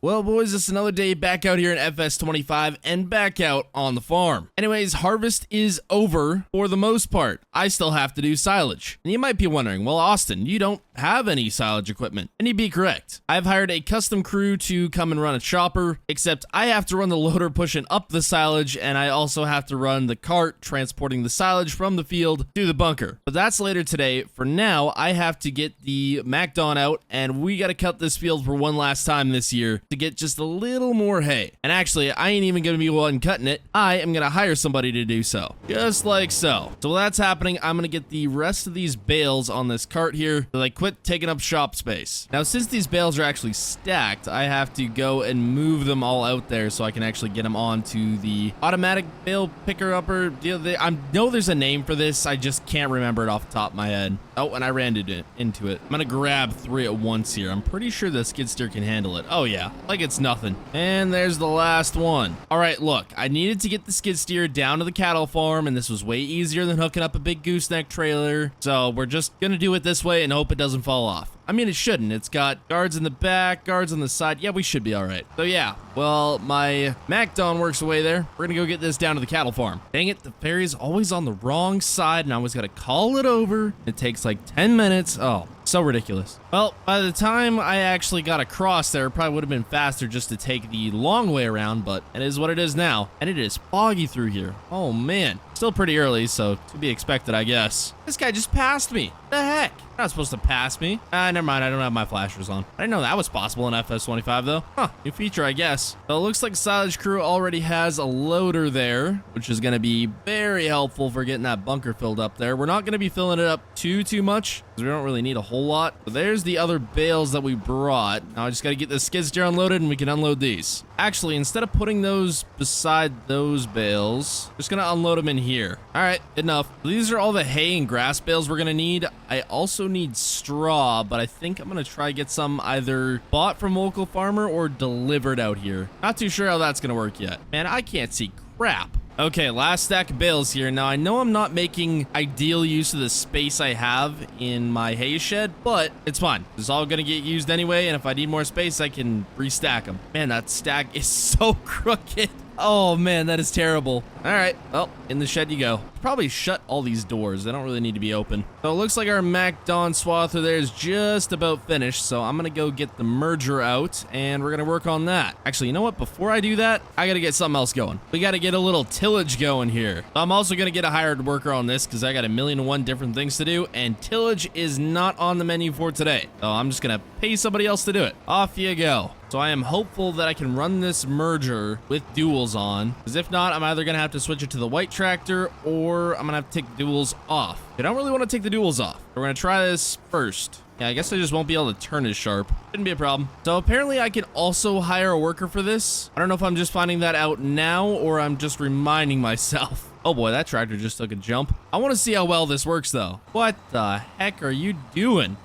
Well, boys, it's another day back out here in FS25 and back out on the farm. Anyways, harvest is over for the most part. I still have to do silage. And you might be wondering, well, Austin, you don't have any silage equipment. And you'd be correct. I've hired a custom crew to come and run a chopper, except I have to run the loader pushing up the silage, and I also have to run the cart transporting the silage from the field to the bunker. But that's later today. For now, I have to get the MacDon out, and we got to cut this field for one last time this year to get just a little more hay. And actually, I ain't even gonna be one cutting it. I am gonna hire somebody to do so. Just like so. So while that's happening, I'm gonna get the rest of these bales on this cart here so they quit taking up shop space. Now, since these bales are actually stacked, I have to go and move them all out there so I can actually get them onto the automatic bale picker upper deal. I know there's a name for this. I just can't remember it off the top of my head. Oh, and I ran into it. I'm gonna grab 3 at once here. I'm pretty sure the skid steer can handle it. Oh yeah, like it's nothing. And there's the last one. All right, look, I needed to get the skid steer down to the cattle farm, and this was way easier than hooking up a big gooseneck trailer. So we're just gonna do it this way and hope it doesn't fall off. I mean, it shouldn't. It's got guards in the back, guards on the side. Yeah, we should be all right. So yeah, well, my MacDon works away there. We're gonna go get this down to the cattle farm. Dang it, the ferry's always on the wrong side, and I always gotta call it over. It takes like 10 minutes. Oh, so ridiculous. Well, by the time I actually got across there, it probably would have been faster just to take the long way around, but it is what it is now. And it is foggy through here. Oh man, still pretty early, so to be expected, I guess. This guy just passed me. What the heck? Not supposed to pass me. Never mind, I don't have my flashers on. I didn't know that was possible in FS25 though. Huh, new feature, I guess. So it looks like Silage crew already has a loader there, which is gonna be very helpful for getting that bunker filled up there. We're not gonna be filling it up too much, because we don't really need a whole lot. But there's the other bales that we brought. Now I just gotta get the skid steer unloaded and we can unload these. Actually, instead of putting those beside those bales, just gonna unload them in here. All right, good enough. These are all the hay and grass bales we're gonna need. I also need straw, but I think I'm gonna try get some either bought from local farmer or delivered out here. Not too sure how that's gonna work yet. Man, I can't see crap. Okay, last stack of bales here. Now, I know I'm not making ideal use of the space I have in my hay shed, but it's fine. It's all gonna get used anyway, and if I need more space, I can restack them. Man, that stack is so crooked. Oh man, that is terrible. All right, well, in the shed you go. Probably shut all these doors. They don't really need to be open. So it looks like our MacDon swather there is just about finished. So I'm gonna go get the merger out and we're gonna work on that. Actually, you know what? Before I do that, I gotta get something else going. We gotta get a little tillage going here. I'm also gonna get a hired worker on this because I got 1,000,001 different things to do, and tillage is not on the menu for today. So I'm just gonna pay somebody else to do it. Off you go. So I am hopeful that I can run this merger with duals on, because if not, I'm either gonna have to switch it to the white tractor or I'm gonna have to take the duals off. I don't really want to take the duals off. We're gonna try this first. Yeah, I guess I just won't be able to turn as sharp. Shouldn't be a problem. So apparently I can also hire a worker for this. I don't know if I'm just finding that out now or I'm just reminding myself. Oh boy, that tractor just took a jump. I want to see how well this works though. What the heck are you doing?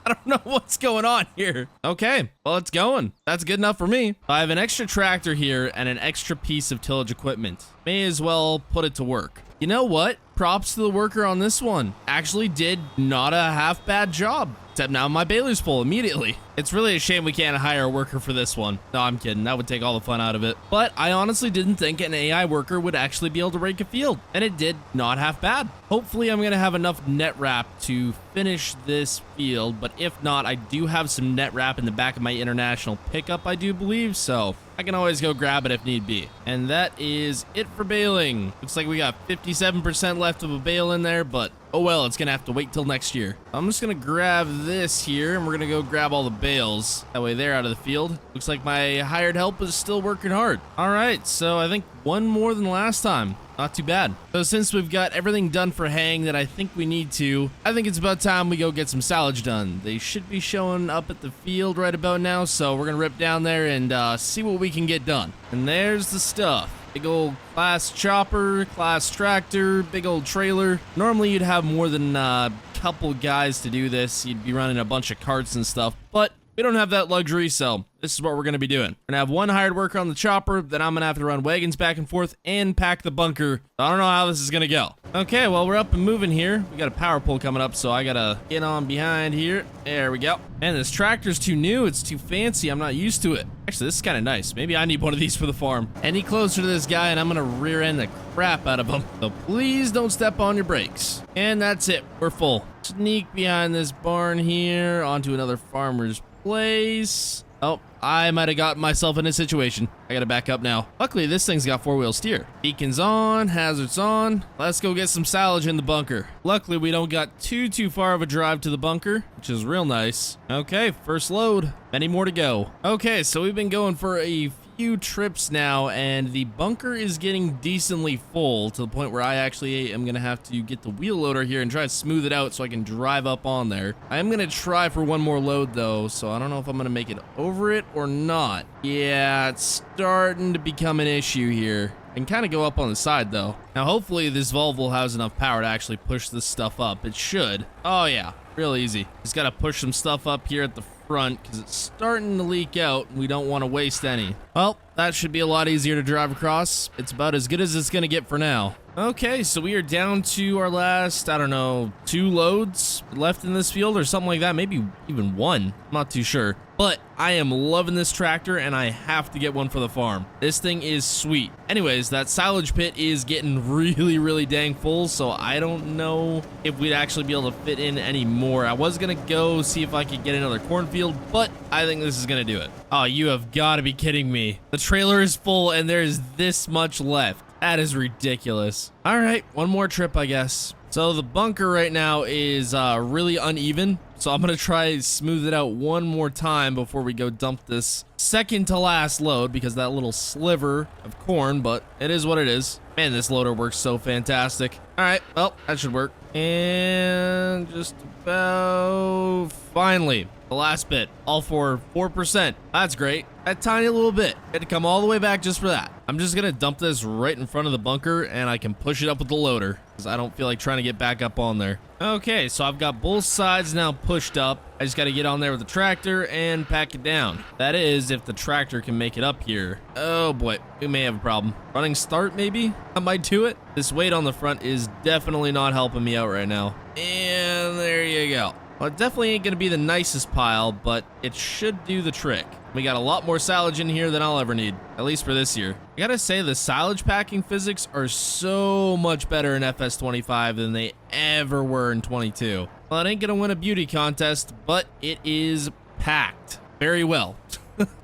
I don't know what's going on here. Okay, well, it's going. That's good enough for me. I have an extra tractor here and an extra piece of tillage equipment. May as well put it to work. You know what? Props to the worker on this one. Actually did not a half bad job. Except now my baler's full immediately. It's really a shame we can't hire a worker for this one. No, I'm kidding. That would take all the fun out of it. But I honestly didn't think an AI worker would actually be able to rake a field. And it did not half bad. Hopefully I'm going to have enough net wrap to finish this field. But if not, I do have some net wrap in the back of my international pickup, I do believe. So I can always go grab it if need be. And that is it for baling. Looks like we got 57% left of a bale in there, but oh well, it's gonna have to wait till next year. I'm just gonna grab this here and we're gonna go grab all the bales. That way they're out of the field. Looks like my hired help is still working hard. All right, so I think one more than last time. Not too bad. So since we've got everything done for haying that I think we need to, I think it's about time we go get some silage done. They should be showing up at the field right about now, so we're gonna rip down there and see what we can get done. And there's the stuff. Big old class chopper, class tractor, big old trailer. Normally you'd have more than a couple guys to do this. You'd be running a bunch of carts and stuff, but we don't have that luxury, so this is what we're going to be doing. We're going to have one hired worker on the chopper, then I'm going to have to run wagons back and forth and pack the bunker. I don't know how this is going to go. Okay, well, we're up and moving here. We got a power pole coming up, so I got to get on behind here. There we go. Man, this tractor's too new. It's too fancy. I'm not used to it. Actually, this is kind of nice. Maybe I need one of these for the farm. Any closer to this guy, and I'm going to rear end the crap out of him. So please don't step on your brakes. And that's it. We're full. Sneak behind this barn here onto another farmer's place. Oh, I might have gotten myself in a situation. I gotta back up now. Luckily, this thing's got four-wheel steer. Beacons on, hazards on. Let's go get some silage in the bunker. Luckily, we don't got too far of a drive to the bunker, which is real nice. Okay, first load. Many more to go. Okay, so we've been going for a few trips now, and the bunker is getting decently full to the point where I actually am gonna have to get the wheel loader here and try to smooth it out so I can drive up on there. I am gonna try for one more load though, so I don't know if I'm gonna make it over it or not. Yeah, it's starting to become an issue here. And kind of go up on the side though. Now hopefully this Volvo has enough power to actually push this stuff up. It should. Oh yeah, real easy. Just gotta push some stuff up here at the front because it's starting to leak out and we don't want to waste any. Well, that should be a lot easier to drive across. It's about as good as it's gonna get for now. Okay, so we are down to our last, I don't know, 2 loads left in this field or something like that. Maybe even 1. I'm not too sure. But I am loving this tractor and I have to get one for the farm. This thing is sweet. Anyways, that silage pit is getting really dang full, so I don't know if we'd actually be able to fit in any more. I was gonna go see if I could get another cornfield, but I think this is gonna do it. Oh, you have got to be kidding me. The trailer is full and there is this much left. That is ridiculous. All right, one more trip, I guess. So the bunker right now is really uneven. So I'm going to try smooth it out one more time before we go dump this second to last load because that little sliver of corn, but it is what it is. Man, this loader works so fantastic. All right, well, that should work. And just about finally, the last bit, all for 4%. That's great. That tiny little bit. Had to come all the way back just for that. I'm just gonna dump this right in front of the bunker and I can push it up with the loader because I don't feel like trying to get back up on there. Okay, so I've got both sides now pushed up. I just gotta get on there with the tractor and pack it down. That is, if the tractor can make it up here. Oh boy, we may have a problem. Running start maybe? I might do it. This weight on the front is definitely not helping me out right now. And there you go. Well, it definitely ain't gonna be the nicest pile, but it should do the trick. We got a lot more silage in here than I'll ever need, at least for this year. I gotta say, the silage packing physics are so much better in FS25 than they ever were in 22. Well, it ain't gonna win a beauty contest, but it is packed very well.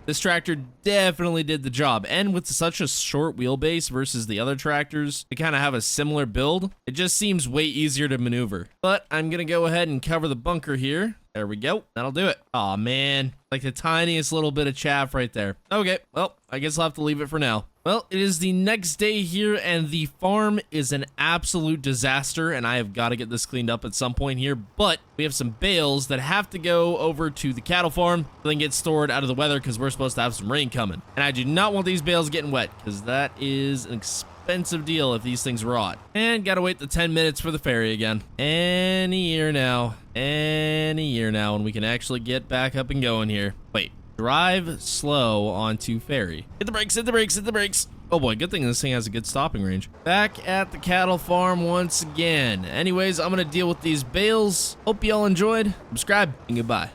This tractor definitely did the job, and with such a short wheelbase versus the other tractors to kind of have a similar build, it just seems way easier to maneuver. But I'm gonna go ahead and cover the bunker here. There we go. That'll do it. Aw, man. Like the tiniest little bit of chaff right there. Okay, well, I guess I'll have to leave it for now. Well, it is the next day here, and the farm is an absolute disaster, and I have got to get this cleaned up at some point here, but we have some bales that have to go over to the cattle farm, then get stored out of the weather because we're supposed to have some rain coming. And I do not want these bales getting wet because that is an expensive deal if these things rot. And gotta wait the 10 minutes for the ferry again. Any year now, and we can actually get back up and going here. Wait. Drive slow onto ferry. Hit the brakes, hit the brakes, hit the brakes. Oh boy, good thing this thing has a good stopping range. Back at the cattle farm once again. Anyways, I'm gonna deal with these bales. Hope y'all enjoyed. Subscribe and goodbye.